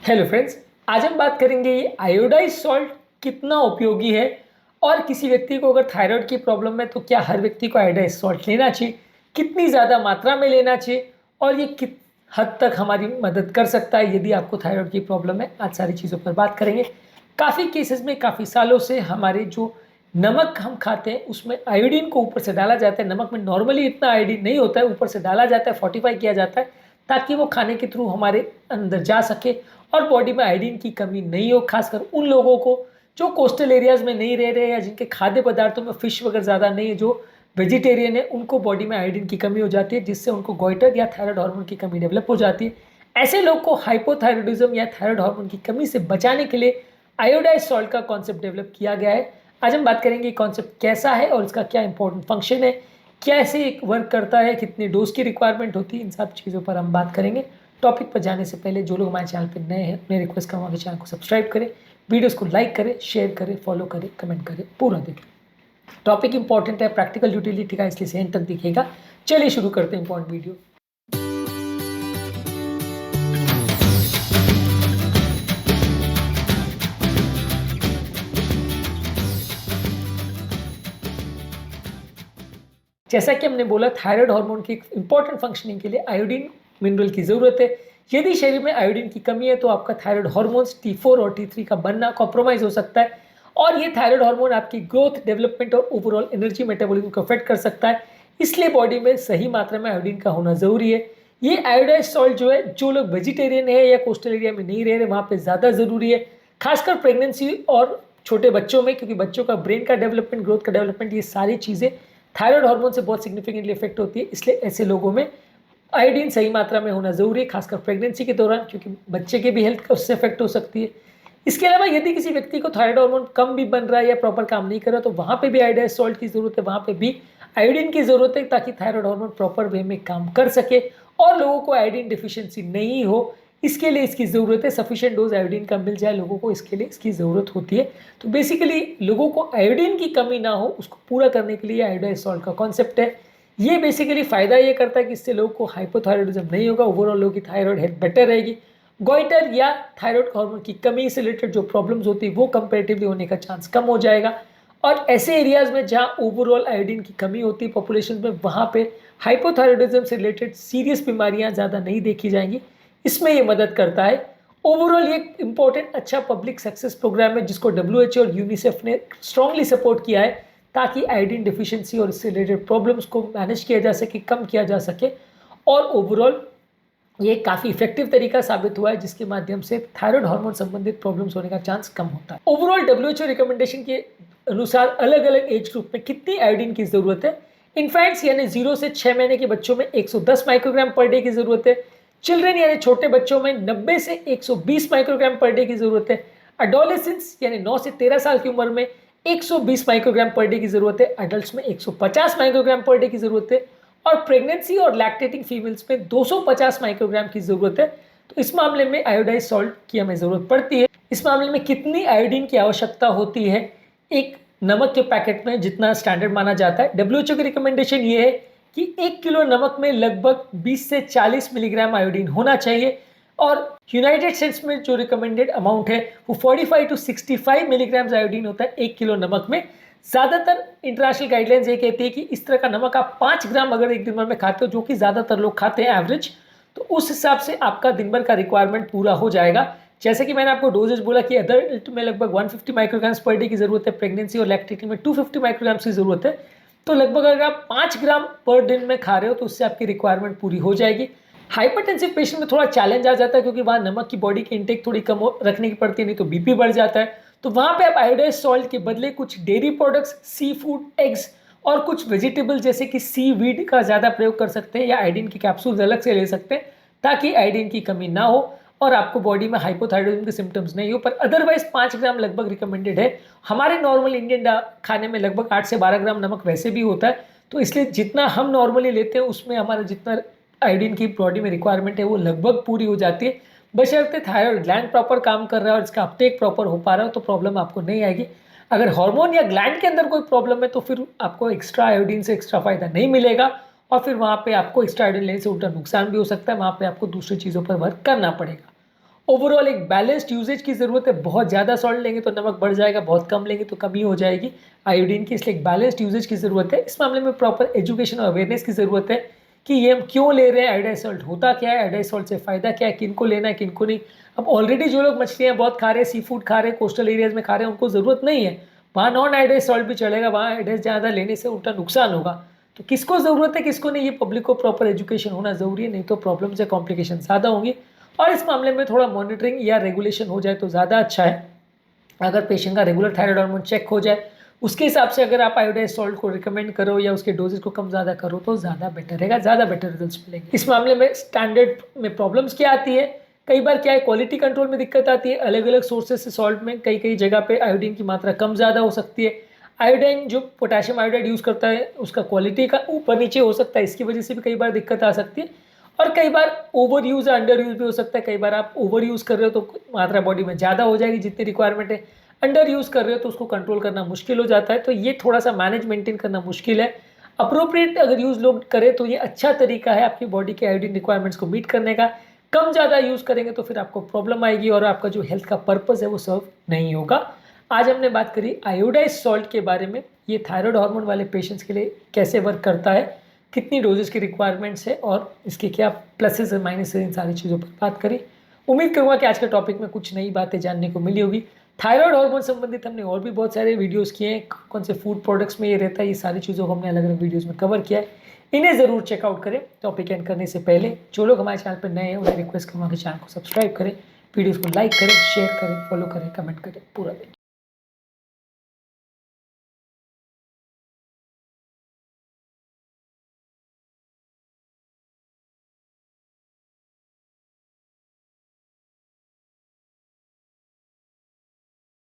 Hello friends, आज हम बात करेंगे ये आयोडाइज सॉल्ट कितना उपयोगी है और किसी व्यक्ति को अगर थायराइड की प्रॉब्लम है तो क्या हर व्यक्ति को आयोडाइज सॉल्ट लेना चाहिए, कितनी ज़्यादा मात्रा में लेना चाहिए और ये कित हद तक हमारी मदद कर सकता है यदि आपको थायराइड की प्रॉब्लम है। आज सारी चीज़ों पर बात करेंगे। काफ़ी केसेस में काफ़ी सालों से हमारे जो नमक हम खाते हैं उसमें आयोडीन को ऊपर से डाला जाता है। नमक में नॉर्मली इतना आयोडीन नहीं होता है, ऊपर से डाला जाता है, फोर्टिफाई किया जाता है ताकि वो खाने के थ्रू हमारे अंदर जा सके और बॉडी में आयोडीन की कमी नहीं हो। खासकर उन लोगों को जो कोस्टल एरियाज में नहीं रह रहे या जिनके खाद्य पदार्थों में फिश वगैरह ज़्यादा नहीं है, जो वेजिटेरियन है, उनको बॉडी में आयोडीन की कमी हो जाती है जिससे उनको गोइटर या थायराइड हार्मोन की कमी डेवलप हो जाती है। ऐसे लोग को हाइपोथायराइडिज्म या थायराइड हार्मोन की कमी से बचाने के लिए आयोडाइज सॉल्ट का कॉन्सेप्ट डेवलप किया गया है। आज हम बात करेंगे कॉन्सेप्ट कैसा है और इसका क्या इंपॉर्टेंट फंक्शन है, कैसे एक वर्क करता है, कितनी डोज की रिक्वायरमेंट होती है, इन सब चीज़ों पर हम बात करेंगे। टॉपिक पर जाने से पहले जो लोग हमारे चैनल पर नए हैं उन्हें रिक्वेस्ट करूँगा कि चैनल को सब्सक्राइब करें, वीडियोस को लाइक करें, शेयर करें, फॉलो करें, कमेंट करें, पूरा देखें। टॉपिक इंपॉर्टेंट है, प्रैक्टिकल यूटिलिटी का, इसलिए एंड तक दिखेगा। चलिए शुरू करते हैं इंपॉर्टेंट वीडियो। जैसा कि हमने बोला, थायराइड हार्मोन की इंपॉर्टेंट फंक्शनिंग के लिए आयोडीन मिनरल की ज़रूरत है। यदि शरीर में आयोडीन की कमी है तो आपका थायराइड हार्मोन्स T4 और T3 का बनना कॉम्प्रोमाइज़ हो सकता है और ये थायराइड हार्मोन आपकी ग्रोथ, डेवलपमेंट और ओवरऑल एनर्जी मेटाबॉलिज्म को अफेक्ट कर सकता है। इसलिए बॉडी में सही मात्रा में आयोडीन का होना ज़रूरी है। ये आयोडाइज सॉल्ट जो है, जो लोग वेजिटेरियन है या कोस्टल एरिया में नहीं रह रहे वहाँ पर ज़्यादा ज़रूरी है, खासकर प्रेगनेंसी और छोटे बच्चों में, क्योंकि बच्चों का ब्रेन का डेवलपमेंट, ग्रोथ का डेवलपमेंट, ये सारी चीज़ें थायराइड हार्मोन से बहुत सिग्निफिकेंटली इफेक्ट होती है। इसलिए ऐसे लोगों में आयोडीन सही मात्रा में होना ज़रूरी है, खासकर प्रेगनेंसी के दौरान, क्योंकि बच्चे के भी हेल्थ उससे इफेक्ट हो सकती है। इसके अलावा यदि किसी व्यक्ति को थायराइड हार्मोन कम भी बन रहा है या प्रॉपर काम नहीं कर रहा तो वहाँ पे भी आयोडाइज सॉल्ट की ज़रूरत है, वहाँ पे भी आयोडीन की ज़रूरत है ताकि थायराइड हार्मोन प्रॉपर वे में काम कर सके और लोगों को आयोडीन डिफिशियंसी नहीं हो। इसके लिए इसकी ज़रूरत है, सफिशिएंट डोज आयोडीन का मिल जाए लोगों को, इसके लिए इसकी ज़रूरत होती है। तो बेसिकली लोगों को आयोडीन की कमी ना हो उसको पूरा करने के लिए आयोडाइज सॉल्ट का कॉन्सेप्ट है। ये बेसिकली फ़ायदा ये करता है कि इससे लोगों को हाइपोथायराइडिज्म नहीं होगा, ओवरऑल लोगों की थायराइड हेल्थ बेटर रहेगी। गोइटर या थायराइड हार्मोन की कमी से रिलेटेड जो प्रॉब्लम्स होती है वो कंपेरेटिवली होने का चांस कम हो जाएगा। और ऐसे एरियाज में जहाँ ओवरऑल आयोडीन की कमी होती है पॉपुलेशन में, वहाँ पे हाइपोथायराइडिज्म से रिलेटेड सीरियस बीमारियाँ ज़्यादा नहीं देखी जाएंगी। इसमें ये मदद करता है। ओवरऑल ये इंपॉर्टेंट अच्छा पब्लिक सक्सेस प्रोग्राम है जिसको WHO और यूनिसेफ ने स्ट्रांगली सपोर्ट किया है ताकि आयोडीन डिफिशिएंसी और इससे रिलेटेड प्रॉब्लम्स को मैनेज किया जा सके, कम किया जा सके। और ओवरऑल ये काफ़ी इफेक्टिव तरीका साबित हुआ है जिसके माध्यम से थायराइड हार्मोन संबंधित प्रॉब्लम्स होने का चांस कम होता है। ओवरऑल WHO रिकमेंडेशन के अनुसार अलग अलग एज ग्रुप में कितनी आयोडीन की ज़रूरत है। इन्फेंट्स यानी 0 से 6 महीने के बच्चों में 110 माइक्रोग्राम पर डे की ज़रूरत है। चिल्ड्रन यानी छोटे बच्चों में 90 से 120 माइक्रोग्राम पर डे की ज़रूरत है। एडोलेसेंस यानी 9 से 13 साल की उम्र में 120 माइक्रोग्राम पर डे की ज़रूरत है। एडल्ट्स में 150 माइक्रोग्राम पर डे की ज़रूरत है और प्रेगनेंसी और लैक्टेटिंग फीमेल्स में 250 माइक्रोग्राम की ज़रूरत है। तो इस मामले में आयोडाइज सॉल्ट की हमें ज़रूरत पड़ती है। इस मामले में कितनी आयोडीन की आवश्यकता होती है, एक नमक के पैकेट में जितना स्टैंडर्ड माना जाता है, WHO की रिकमेंडेशन ये है कि 1 किलो नमक में लगभग 20 से 40 मिलीग्राम आयोडीन होना चाहिए और यूनाइटेड स्टेट्स में जो रिकमेंडेड अमाउंट है वो 45 टू 65 मिलीग्राम आयोडीन होता है 1 किलो नमक में। ज़्यादातर इंटरनेशनल गाइडलाइंस ये कहती है कि इस तरह का नमक आप 5 ग्राम अगर एक दिन भर में खाते हो, जो कि ज़्यादातर लोग खाते हैं एवरेज, तो उस हिसाब से आपका दिन भर का रिक्वायरमेंट पूरा हो जाएगा। जैसे कि मैंने आपको डोजेज बोला कि अडल्ट में लगभग 150 माइक्रोग्राम्स पर डे की ज़रूरत है, प्रेगनेंसी और लैक्टेटिंग में 250 माइक्रोग्राम्स की ज़रूरत है। तो लगभग अगर आप 5 ग्राम पर दिन में खा रहे हो तो उससे आपकी रिक्वायरमेंट पूरी हो जाएगी। हाइपरटेंसिव पेशेंट में थोड़ा चैलेंज आ जाता है क्योंकि वहाँ नमक की बॉडी की इंटेक थोड़ी कम रखने की पड़ती है, नहीं तो बीपी बढ़ जाता है। तो वहाँ पे आप आयोडाइज सॉल्ट के बदले कुछ dairy products, sea food, eggs और कुछ वेजिटेबल जैसे कि सी वीड का ज़्यादा प्रयोग कर सकते हैं या आयोडीन की कैप्सूल्स अलग से ले सकते हैं ताकि आयोडीन की कमी ना हो और आपको बॉडी में हाइपोथायराइडिज्म के सिम्टम्स नहीं हो। पर अदरवाइज 5 ग्राम लगभग रिकमेंडेड है। हमारे नॉर्मल इंडियन खाने में लगभग 8 से 12 ग्राम नमक वैसे भी होता है, तो इसलिए जितना हम नॉर्मली लेते हैं उसमें हमारा जितना आयोडीन की बॉडी में रिक्वायरमेंट है वो लगभग पूरी हो जाती है, बशर्ते थायराइड ग्लैंड प्रॉपर काम कर रहा है और इसका अपटेक प्रॉपर हो पा रहा है तो प्रॉब्लम आपको नहीं आएगी। अगर हार्मोन या ग्लैंड के अंदर कोई प्रॉब्लम है तो फिर आपको एक्स्ट्रा आयोडीन से एक्स्ट्रा फायदा नहीं मिलेगा और फिर वहाँ पे आपको एक्स्ट्रा आयोडीन लेने से उल्टा नुकसान भी हो सकता है, वहाँ पे आपको दूसरी चीज़ों पर वर्क करना पड़ेगा। ओवरऑल एक बैलेंस्ड यूजेज की ज़रूरत है। बहुत ज़्यादा सॉल्ट लेंगे तो नमक बढ़ जाएगा, बहुत कम लेंगे तो कमी हो जाएगी आयोडीन की, इसलिए एक बैलेंस्ड यूजेज की ज़रूरत है। इस मामले में प्रॉपर एजुकेशन और अवेयरनेस की ज़रूरत है कि ये हम क्यों ले रहे हैं, आयोडाइज सॉल्ट होता क्या है, आयोडाइज सॉल्ट से फ़ायदा क्या है, किनको लेना है किनको नहीं। अब ऑलरेडी जो लोग मछलियाँ बहुत खा रहे हैं, सी फूड खा रहे हैं, कोस्टल एरियाज में खा रहे हैं, उनको ज़रूरत नहीं है, वहाँ नॉन आयोडाइज सॉल्ट भी चलेगा, वहाँ आयोडाइज ज़्यादा लेने से उल्टा नुकसान होगा। तो किसको ज़रूरत है किसको नहीं, ये पब्लिक को प्रॉपर एजुकेशन होना ज़रूरी है, नहीं तो प्रॉब्लम्स या कॉम्प्लिकेशन ज़्यादा होंगी। और इस मामले में थोड़ा मॉनिटरिंग या रेगुलेशन हो जाए तो ज़्यादा अच्छा है। अगर पेशेंट का रेगुलर थायराइड हार्मोन चेक हो जाए, उसके हिसाब से अगर आप आयोडाइज सॉल्ट को रिकमेंड करो या उसके डोजेज को कम ज़्यादा करो तो ज़्यादा बेटर रहेगा, ज़्यादा बेटर रिजल्ट्स मिलेंगे। इस मामले में स्टैंडर्ड में प्रॉब्लम्स क्या आती है, कई बार क्या है क्वालिटी कंट्रोल में दिक्कत आती है, अलग अलग सोर्सेज से सॉल्ट में कई कई जगह पे आयोडीन की मात्रा कम ज़्यादा हो सकती है। आयोडीन जो पोटेशियम आयोडाइड यूज़ करता है उसका क्वालिटी का ऊपर नीचे हो सकता है, इसकी वजह से भी कई बार दिक्कत आ सकती है। और कई बार ओवर यूज़ या अंडर यूज़ भी हो सकता है, कई बार आप ओवर यूज़ कर रहे हो तो मात्रा बॉडी में ज़्यादा हो जाएगी जितनी रिक्वायरमेंट है, अंडर यूज़ कर रहे हो तो उसको कंट्रोल करना मुश्किल हो जाता है। तो ये थोड़ा सा मैनेज मेंटेन करना मुश्किल है। अप्रोप्रिएट अगर यूज़ लोग करें तो ये अच्छा तरीका है आपकी बॉडी के आयोडीन रिक्वायरमेंट्स को मीट करने का। कम ज़्यादा यूज़ करेंगे तो फिर आपको प्रॉब्लम आएगी और आपका जो हेल्थ का पर्पज़ है वो सर्व नहीं होगा। आज हमने बात करी आयोडाइज सॉल्ट के बारे में, ये थायराइड हार्मोन वाले पेशेंट्स के लिए कैसे वर्क करता है, कितनी डोजेस की रिक्वायरमेंट्स है और इसके क्या प्लसेस और माइनस है, इन सारी चीज़ों पर बात करी। उम्मीद करूँगा कि आज के टॉपिक में कुछ नई बातें जानने को मिली होगी। थायराइड हार्मोन संबंधित हमने और भी बहुत सारे वीडियोस किए हैं, कौन से फूड प्रोडक्ट्स में ये रहता है, ये सारी चीज़ों को हमने अलग अलग वीडियोस में कवर किया है। इन्हें ज़रूर चेकआउट करें। टॉपिक एंड करने से पहले जो लोग हमारे चैनल पर नए हैं उन्हें रिक्वेस्ट करूँगा कि चैनल को सब्सक्राइब करें, वीडियोज़ को लाइक करें, शेयर करें, फॉलो करें, कमेंट करें, पूरा दिन।